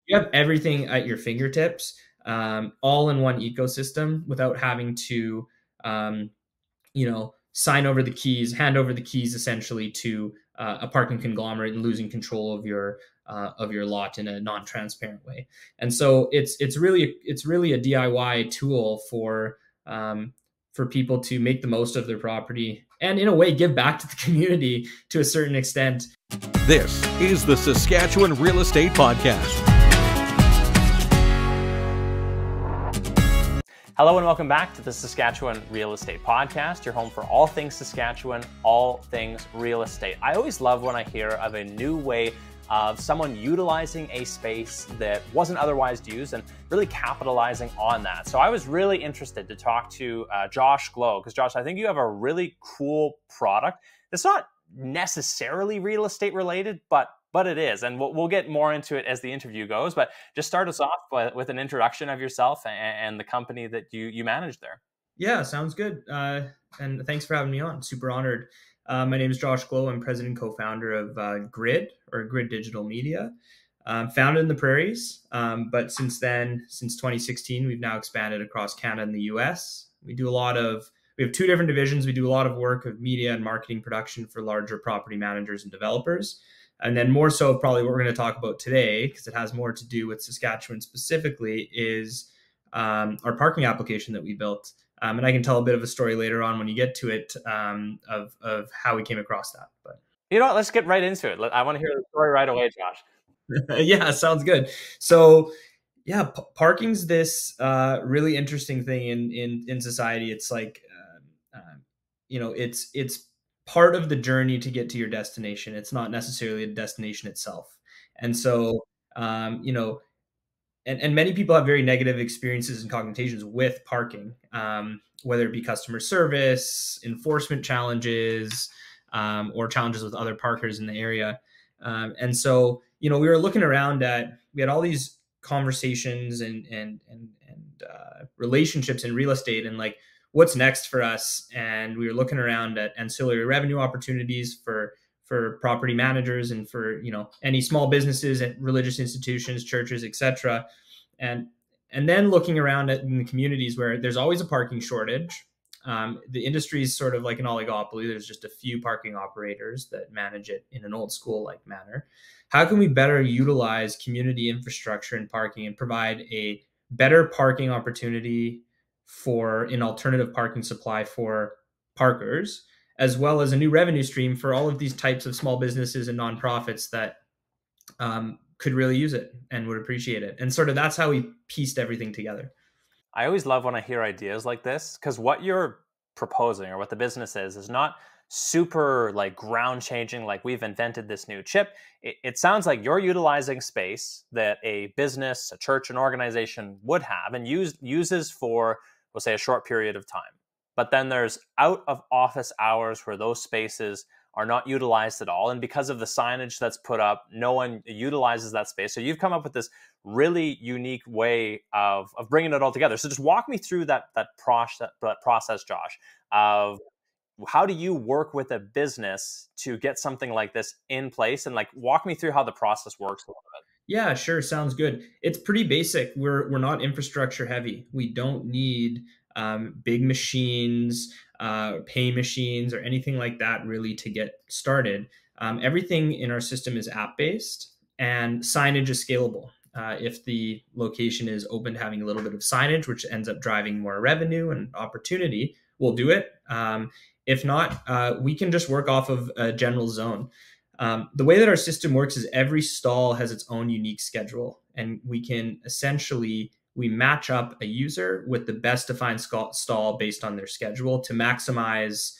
you have everything at your fingertips, all in one ecosystem without having to, sign over the keys, hand over the keys essentially to a parking conglomerate and losing control of your lot in a non-transparent way. And so it's really a DIY tool for people to make the most of their property and in a way give back to the community to a certain extent. This is the Saskatchewan Real Estate Podcast. Hello and welcome back to the Saskatchewan Real Estate Podcast, your home for all things Saskatchewan, all things real estate. I always love when I hear of a new way of someone utilizing a space that wasn't otherwise used and really capitalizing on that. So I was really interested to talk to Josh Glow, because Josh, I think you have a really cool product that's not necessarily real estate related, but it is. And we'll get more into it as the interview goes, but just start us off with an introduction of yourself and the company that you manage there. Yeah, sounds good. And thanks for having me on. Super honored. My name is Josh Glow. I'm president and co-founder of Gryd, or Gryd Digital Media. Founded in the prairies, but since 2016, we've now expanded across Canada and the US. We have two different divisions. We do a lot of work of media and marketing production for larger property managers and developers. And then more so probably what we're going to talk about today, because it has more to do with Saskatchewan specifically, is our parking application that we built. And I can tell a bit of a story later on when you get to it of how we came across that. But you know what, let's get right into it. I want to hear the story right away, Josh. Yeah, sounds good. So yeah, parking's this really interesting thing in society. It's like, it's part of the journey to get to your destination. It's not necessarily a destination itself. And so, and many people have very negative experiences and connotations with parking, whether it be customer service, enforcement challenges, or challenges with other parkers in the area. And so, we were looking around we had all these conversations and relationships in real estate and like, what's next for us. And we were looking around at ancillary revenue opportunities for property managers and for, any small businesses and religious institutions, churches, etc. And then looking around in the communities where there's always a parking shortage. The industry is sort of like an oligopoly. There's just a few parking operators that manage it in an old school like manner. How can we better utilize community infrastructure and parking and provide a better parking opportunity for an alternative parking supply for parkers, as well as a new revenue stream for all of these types of small businesses and nonprofits that could really use it and would appreciate it. And sort of that's how we pieced everything together. I always love when I hear ideas like this, because what you're proposing or what the business is not super like ground changing, like we've invented this new chip. It sounds like you're utilizing space that a business, a church, an organization would have and uses for, we'll say, a short period of time. But then there's out of office hours where those spaces are not utilized at all. And because of the signage that's put up, no one utilizes that space. So you've come up with this really unique way of bringing it all together. So just walk me through that process, Josh, of how do you work with a business to get something like this in place? And like, walk me through how the process works a little bit. Yeah, sure. Sounds good. It's pretty basic. We're not infrastructure heavy. We don't need big machines, pay machines, or anything like that really to get started. Everything in our system is app-based and signage is scalable. If the location is open to having a little bit of signage, which ends up driving more revenue and opportunity, we'll do it. If not, we can just work off of a general zone. The way that our system works is every stall has its own unique schedule, and we can essentially, we match up a user with the best defined stall based on their schedule to maximize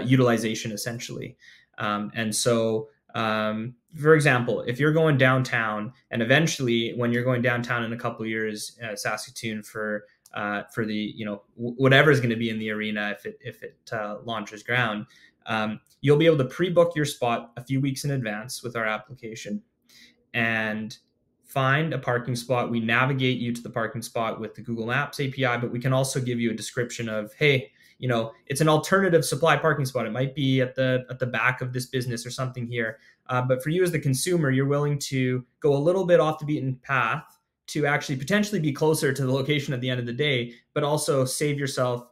utilization essentially. And so, for example, if you're going downtown, and eventually when you're going downtown in a couple of years, Saskatoon for the, whatever is going to be in the arena, if it launches ground, you'll be able to pre-book your spot a few weeks in advance with our application and find a parking spot. We navigate you to the parking spot with the Google Maps API, but we can also give you a description of, hey, it's an alternative supply parking spot. It might be at the back of this business or something here. But for you as the consumer, you're willing to go a little bit off the beaten path to actually potentially be closer to the location at the end of the day, but also save yourself,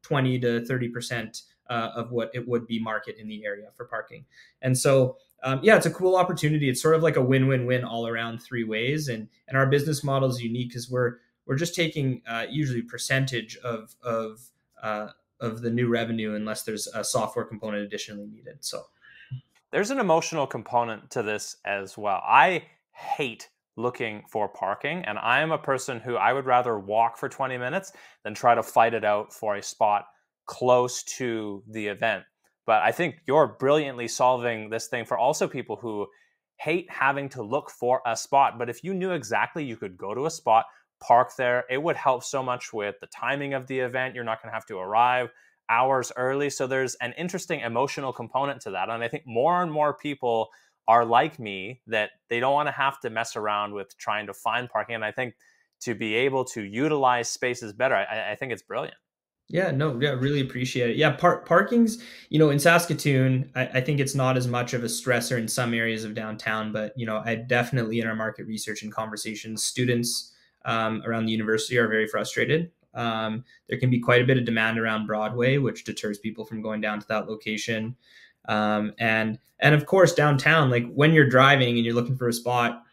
20 to 30% of what it would be market in the area for parking. And so, it's a cool opportunity. It's sort of like a win-win-win all around three ways. And our business model is unique because we're just taking usually percentage of the new revenue unless there's a software component additionally needed. So there's an emotional component to this as well. I hate looking for parking, and I am a person who I would rather walk for 20 minutes than try to fight it out for a spot close to the event. But I think you're brilliantly solving this thing for also people who hate having to look for a spot. But if you knew exactly you could go to a spot, park there, it would help so much with the timing of the event. You're not going to have to arrive hours early. So there's an interesting emotional component to that. And I think more and more people are like me, that they don't want to have to mess around with trying to find parking. And I think to be able to utilize spaces better, I think it's brilliant. Yeah, no, yeah, really appreciate it. Yeah, parking's, in Saskatoon, I think it's not as much of a stressor in some areas of downtown, but, I definitely in our market research and conversations, students around the university are very frustrated. There can be quite a bit of demand around Broadway, which deters people from going down to that location. And of course, downtown, like when you're driving and you're looking for a spot,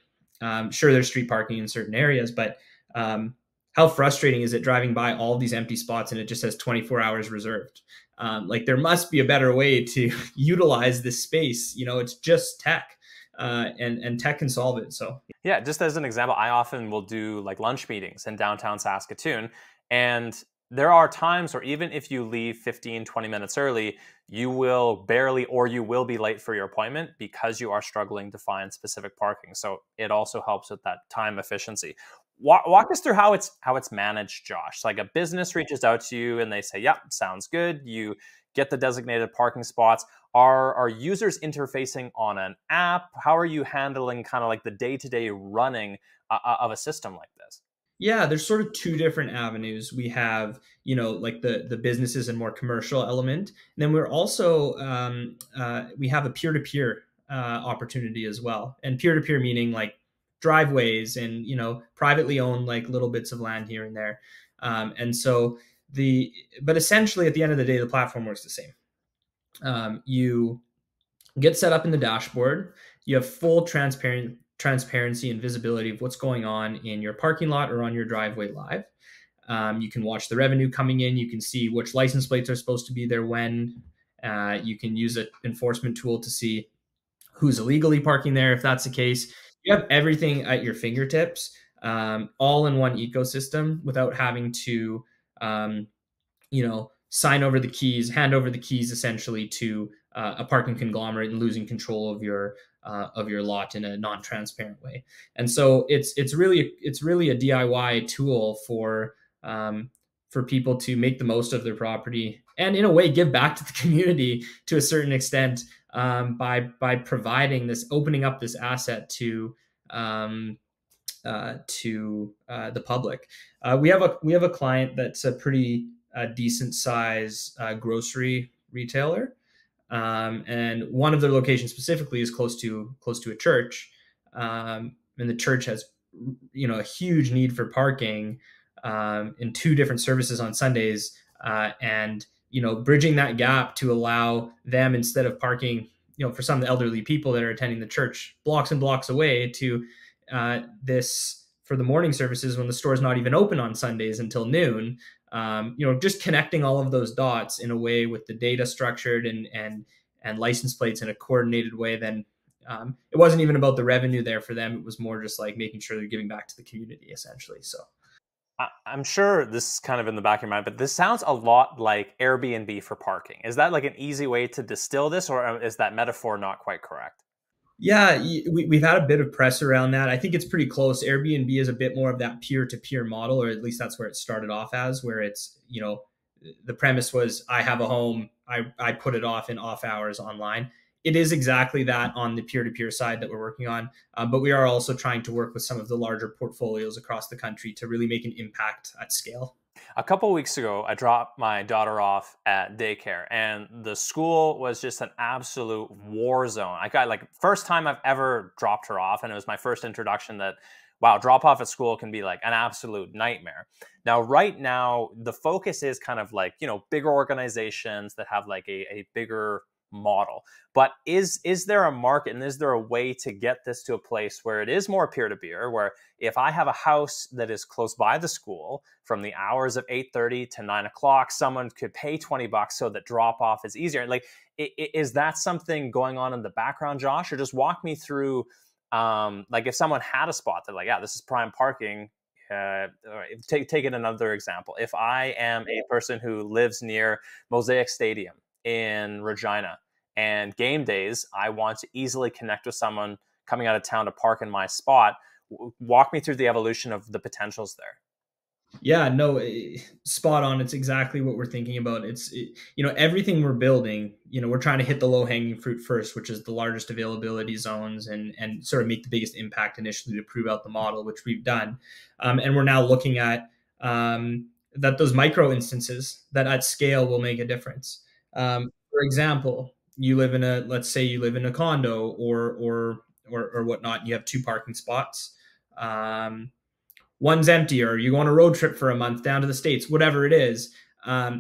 sure, there's street parking in certain areas, but how frustrating is it driving by all these empty spots and it just says 24 hours reserved? Like there must be a better way to utilize this space. It's just tech, and tech can solve it. So yeah, just as an example, I often will do like lunch meetings in downtown Saskatoon, and there are times where even if you leave 15, 20 minutes early, you will barely, or you will be late for your appointment because you are struggling to find specific parking. So it also helps with that time efficiency. Walk us through how it's managed, Josh. Like a business reaches out to you and they say, "Yep, sounds good." You get the designated parking spots. Are users interfacing on an app? How are you handling kind of like the day-to-day running of a system like this? yeah, there's sort of two different avenues. We have, like the businesses and more commercial element. And then we're also we have a peer-to-peer opportunity as well. And peer-to-peer meaning like driveways and privately owned like little bits of land here and there. But essentially at the end of the day, the platform works the same. You get set up in the dashboard. You have full transparency and visibility of what's going on in your parking lot or on your driveway live. You can watch the revenue coming in. You can see which license plates are supposed to be there when. You can use an enforcement tool to see who's illegally parking there, if that's the case. You have everything at your fingertips, all in one ecosystem without having to, sign over the keys, hand over the keys essentially to a parking conglomerate and losing control of your lot in a non-transparent way. And so it's really a DIY tool for people to make the most of their property and in a way give back to the community to a certain extent, by providing this, opening up this asset to the public. We have a client that's a pretty decent size grocery retailer, and one of their locations specifically is close to a church, and the church has a huge need for parking in two different services on Sundays, and bridging that gap to allow them, instead of parking for some of the elderly people that are attending the church blocks and blocks away, to this for the morning services when the store is not even open on Sundays until noon. Just connecting all of those dots in a way with the data structured and license plates in a coordinated way, then it wasn't even about the revenue there for them. It was more just like making sure they're giving back to the community essentially. So I'm sure this is kind of in the back of your mind, but this sounds a lot like Airbnb for parking. Is that like an easy way to distill this, or is that metaphor not quite correct? yeah, we've had a bit of press around that. I think it's pretty close. Airbnb is a bit more of that peer-to-peer model, or at least that's where it started off as, where it's, the premise was I have a home, I put it off in off hours online. It is exactly that on the peer-to-peer side that we're working on. But we are also trying to work with some of the larger portfolios across the country to really make an impact at scale. A couple weeks ago, I dropped my daughter off at daycare, and the school was just an absolute war zone. I got like first time I've ever dropped her off, and it was my first introduction that wow, drop off at school can be like an absolute nightmare. Now, right now, the focus is kind of like, bigger organizations that have like a bigger model. But is there a market and is there a way to get this to a place where it is more peer-to-peer, where if I have a house that is close by the school from the hours of 8:30 to 9 o'clock, someone could pay $20 so that drop off is easier? Like, is that something going on in the background, Josh? Or just walk me through, like if someone had a spot, they're like, yeah, this is prime parking. Take it another example. If I am a person who lives near Mosaic Stadium in Regina, and game days, I want to easily connect with someone coming out of town to park in my spot. Walk me through the evolution of the potentials there. Yeah, no, spot on. It's exactly what we're thinking about. Everything we're building, we're trying to hit the low hanging fruit first, which is the largest availability zones, and sort of make the biggest impact initially to prove out the model, which we've done. And we're now looking at that those micro instances that at scale will make a difference. For example, let's say you live in a condo or whatnot. You have 2 parking spots. One's empty, or you go on a road trip for a month down to the States, whatever it is.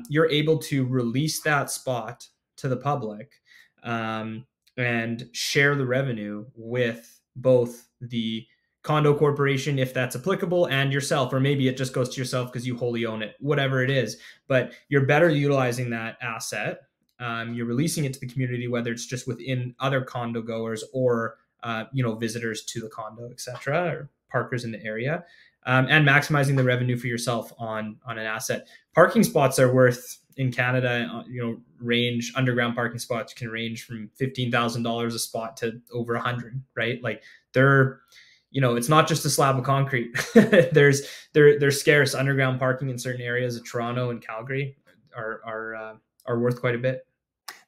You're able to release that spot to the public, and share the revenue with both the condo corporation, if that's applicable, and yourself, or maybe it just goes to yourself because you wholly own it, whatever it is. But you're better utilizing that asset. You're releasing it to the community, whether it's just within other condo goers or visitors to the condo, etc., or parkers in the area, and maximizing the revenue for yourself on an asset. Parking spots are worth in Canada, underground parking spots can range from $15,000 a spot to over 100, right? Like they're, it's not just a slab of concrete. There's scarce. Underground parking in certain areas of Toronto and Calgary are worth quite a bit.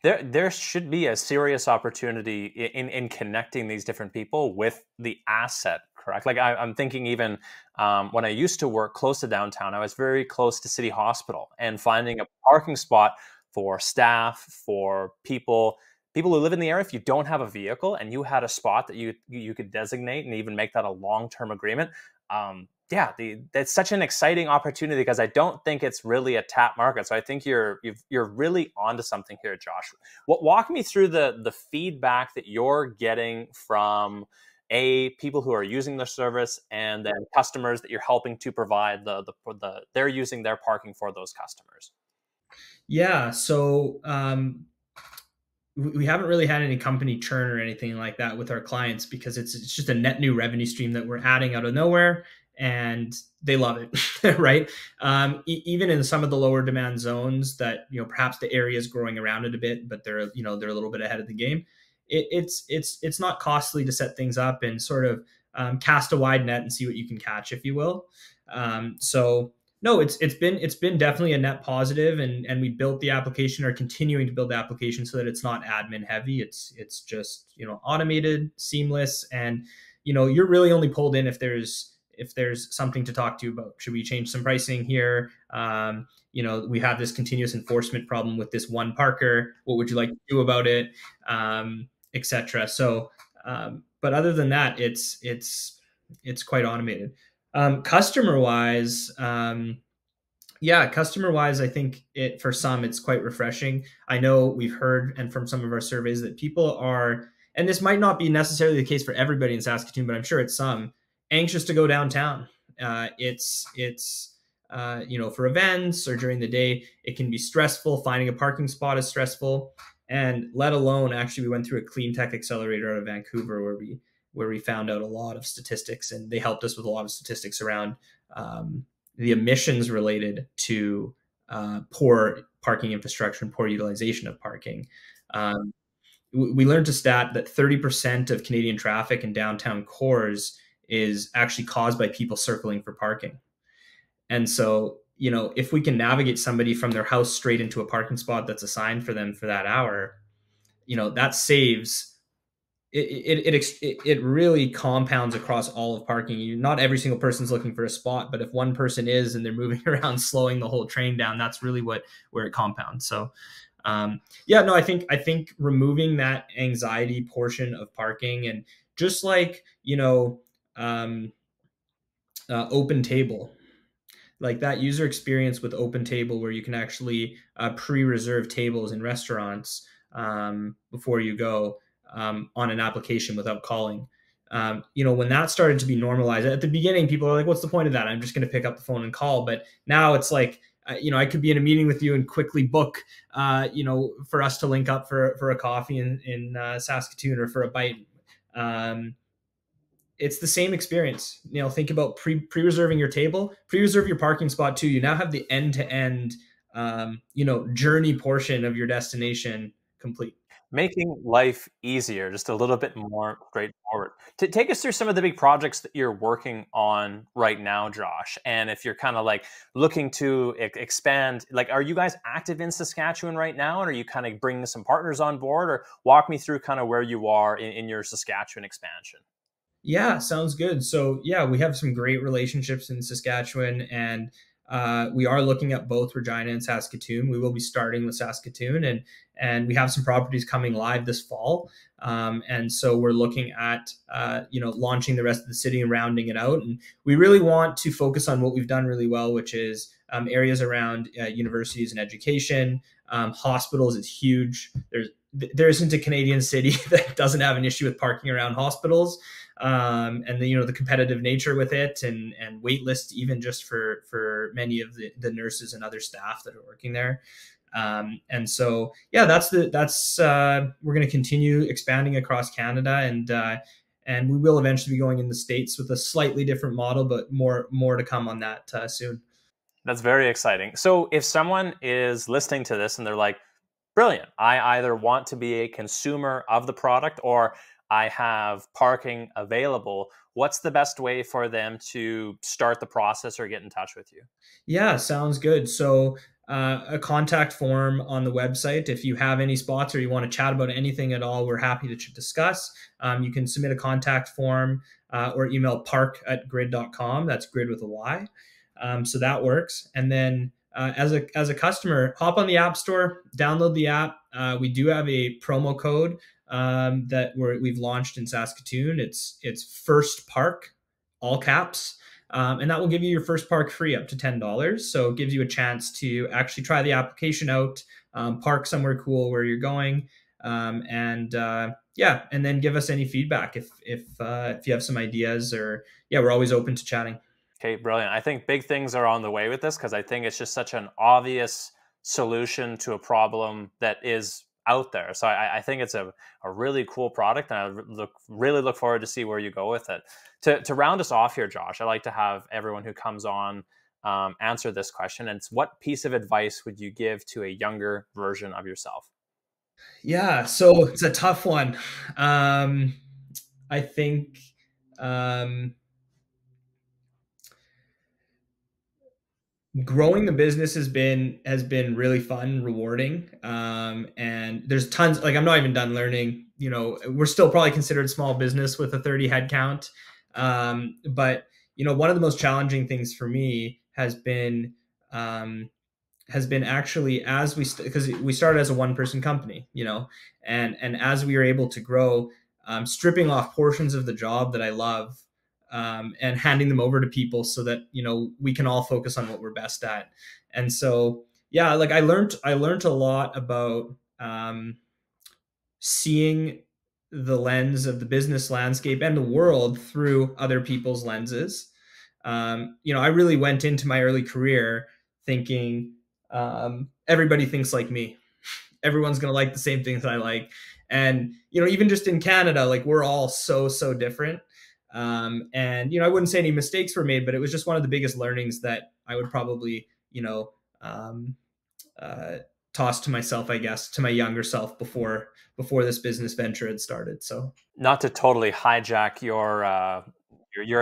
There should be a serious opportunity in connecting these different people with the asset, correct? Like I'm thinking even when I used to work close to downtown, I was very close to City Hospital, and finding a parking spot for staff, for people who live in the area. If you don't have a vehicle and you had a spot that you could designate and even make that a long-term agreement, that's such an exciting opportunity, because I don't think it's really a tap market. So I think you're really onto something here, Josh. Walk me through the feedback that you're getting from people who are using the service, and then customers that you're helping to provide they're using their parking for those customers. Yeah, so we haven't really had any company churn or anything like that with our clients, because it's just a net new revenue stream that we're adding out of nowhere, and they love it, right? Even in some of the lower demand zones that, perhaps the area is growing around it a bit, but they're a little bit ahead of the game. It's not costly to set things up and sort of cast a wide net and see what you can catch, if you will. So no, it's been definitely a net positive, and we built the application, or continuing to build the application, so that it's not admin heavy. It's just automated, seamless, and you're really only pulled in if there's something to talk to you about. Should we change some pricing here? We have this continuous enforcement problem with this one parker. What would you like to do about it? Etc. So, but other than that, it's quite automated. Customer wise, I think for some, it's quite refreshing. I know we've heard, and from some of our surveys, that people are, and this might not be necessarily the case for everybody in Saskatoon, but I'm sure it's some, anxious to go downtown. It's for events or during the day, it can be stressful. Finding a parking spot is stressful, and let alone, actually, we went through a clean tech accelerator out of Vancouver where we found out a lot of statistics, and they helped us with a lot of statistics around the emissions related to poor parking infrastructure and poor utilization of parking. We learned a stat that 30% of Canadian traffic in downtown cores is actually caused by people circling for parking. And so, if we can navigate somebody from their house straight into a parking spot that's assigned for them for that hour, that saves it really compounds across all of parking. Not every single person's looking for a spot, but if one person is and they're moving around, slowing the whole train down, that's really where it compounds. So, yeah, no, I think removing that anxiety portion of parking, and just like, um, open table, like that user experience with open table, where you can actually pre-reserve tables in restaurants before you go on an application without calling. When that started to be normalized at the beginning, people are like, what's the point of that? I'm just going to pick up the phone and call. But now it's like, I could be in a meeting with you and quickly book, for us to link up for a coffee in Saskatoon, or for a bite. Um, it's the same experience. Think about pre-reserving your table, pre-reserve your parking spot too. You now have the end-to-end, journey portion of your destination complete. Making life easier, just a little bit more straightforward. To take us through some of the big projects that you're working on right now, Josh, and if you're kind of like looking to expand, like, are you guys active in Saskatchewan right now, and are you kind of bringing some partners on board, or walk me through kind of where you are in your Saskatchewan expansion? Yeah, sounds good. So yeah, we have some great relationships in Saskatchewan, and we are looking at both Regina and Saskatoon. We will be starting with Saskatoon, and we have some properties coming live this fall. And so we're looking at launching the rest of the city and rounding it out. And we really want to focus on what we've done really well, which is areas around universities and education. Hospitals is huge. There isn't a Canadian city that doesn't have an issue with parking around hospitals, and the competitive nature with it, and wait lists, even just for many of the nurses and other staff that are working there. And so yeah, that's we're going to continue expanding across Canada, and we will eventually be going in the States with a slightly different model, but more to come on that soon. That's very exciting. So if someone is listening to this and they're like, brilliant, I either want to be a consumer of the product, or I have parking available, what's the best way for them to start the process or get in touch with you? Yeah, sounds good. So, a contact form on the website. If you have any spots or you want to chat about anything at all, we're happy to discuss. You can submit a contact form, or email park@gryd.com. That's Gryd with a Y. So that works. And then, as a customer, hop on the App Store, download the app. We do have a promo code that we've launched in Saskatoon. It's First Park, all caps. And that will give you your first park free up to $10. So it gives you a chance to actually try the application out, park somewhere cool where you're going, and yeah, and then give us any feedback if you have some ideas, or yeah, we're always open to chatting. Okay, brilliant. I think big things are on the way with this, because I think it's just such an obvious solution to a problem that is out there. So I think it's a really cool product, and I really look forward to see where you go with it. To round us off here, Josh, I like to have everyone who comes on answer this question. And it's, what piece of advice would you give to a younger version of yourself? Yeah, so it's a tough one. I think um, growing the business has been really fun, rewarding, and there's tons. Like, I'm not even done learning. We're still probably considered a small business with a 30 head count, but one of the most challenging things for me um, has been actually, as because we started as a one person company, and as we were able to grow, stripping off portions of the job that I love, and handing them over to people, so that we can all focus on what we're best at. And so yeah, like I learned a lot about seeing the lens of the business landscape and the world through other people's lenses. I really went into my early career thinking, everybody thinks like me. Everyone's going to like the same things that I like. And, even just in Canada, like, we're all so different. And, I wouldn't say any mistakes were made, but it was just one of the biggest learnings that I would probably, um, uh, toss to myself, I guess, to my younger self before this business venture had started. So Not to totally hijack your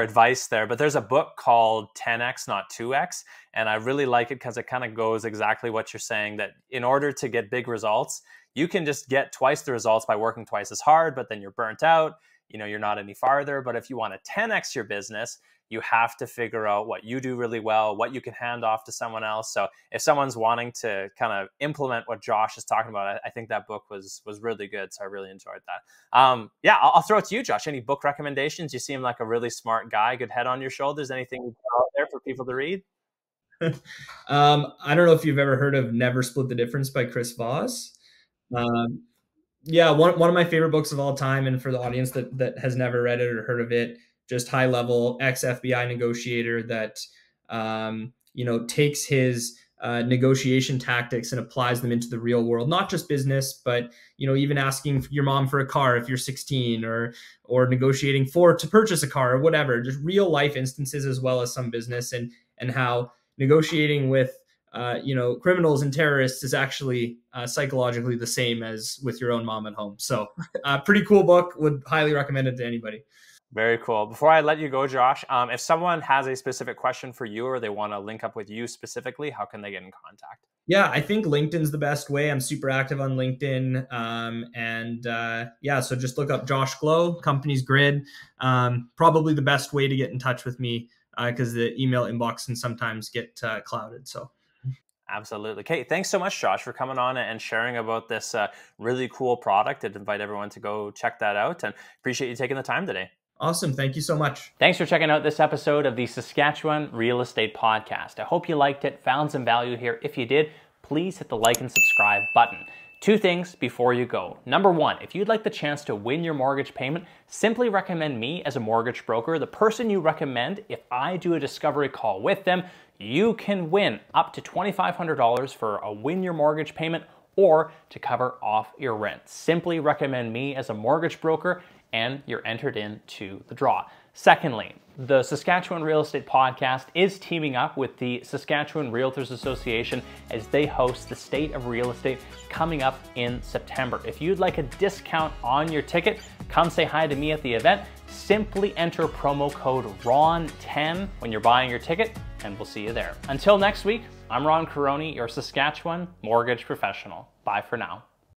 advice there, but there's a book called 10x, not 2x, and I really like it because it kind of goes exactly what you're saying, that in order to get big results, you can just get twice the results by working twice as hard, but then you're burnt out, you're not any farther. But if you want to 10x your business, you have to figure out what you do really well, what you can hand off to someone else. So if someone's wanting to kind of implement what Josh is talking about, I think that book was really good. So I really enjoyed that. Yeah, I'll throw it to you, Josh. Any book recommendations? You seem like a really smart guy, good head on your shoulders. Anything out there for people to read? I don't know if you've ever heard of Never Split the Difference by Chris Voss. Yeah, one of my favorite books of all time. And for the audience that has never read it or heard of it, just high level ex-FBI negotiator that, takes his negotiation tactics and applies them into the real world, not just business, but, even asking your mom for a car if you're 16 or negotiating to purchase a car or whatever, just real life instances as well as some business and how negotiating with criminals and terrorists is actually psychologically the same as with your own mom at home. So pretty cool book. Would highly recommend it to anybody. Very cool. Before I let you go, Josh, if someone has a specific question for you or they want to link up with you specifically, how can they get in contact? Yeah, I think LinkedIn's the best way. I'm super active on LinkedIn. So just look up Josh Glow, company's Gryd. Probably the best way to get in touch with me because the email inbox can sometimes get clouded. So. Absolutely. Okay, thanks so much, Josh, for coming on and sharing about this really cool product. I'd invite everyone to go check that out and appreciate you taking the time today. Awesome. Thank you so much. Thanks for checking out this episode of the Saskatchewan Real Estate Podcast. I hope you liked it, found some value here. If you did, please hit the like and subscribe button. 2 things before you go. Number 1, if you'd like the chance to win your mortgage payment, simply recommend me as a mortgage broker. The person you recommend, if I do a discovery call with them, you can win up to $2,500 for a win your mortgage payment or to cover off your rent. Simply recommend me as a mortgage broker and you're entered into the draw. Secondly, the Saskatchewan Real Estate Podcast is teaming up with the Saskatchewan Realtors Association as they host the State of Real Estate coming up in September. If you'd like a discount on your ticket, come say hi to me at the event. Simply enter promo code RON10 when you're buying your ticket, and we'll see you there. Until next week, I'm Ron Caroni, your Saskatchewan mortgage professional. Bye for now.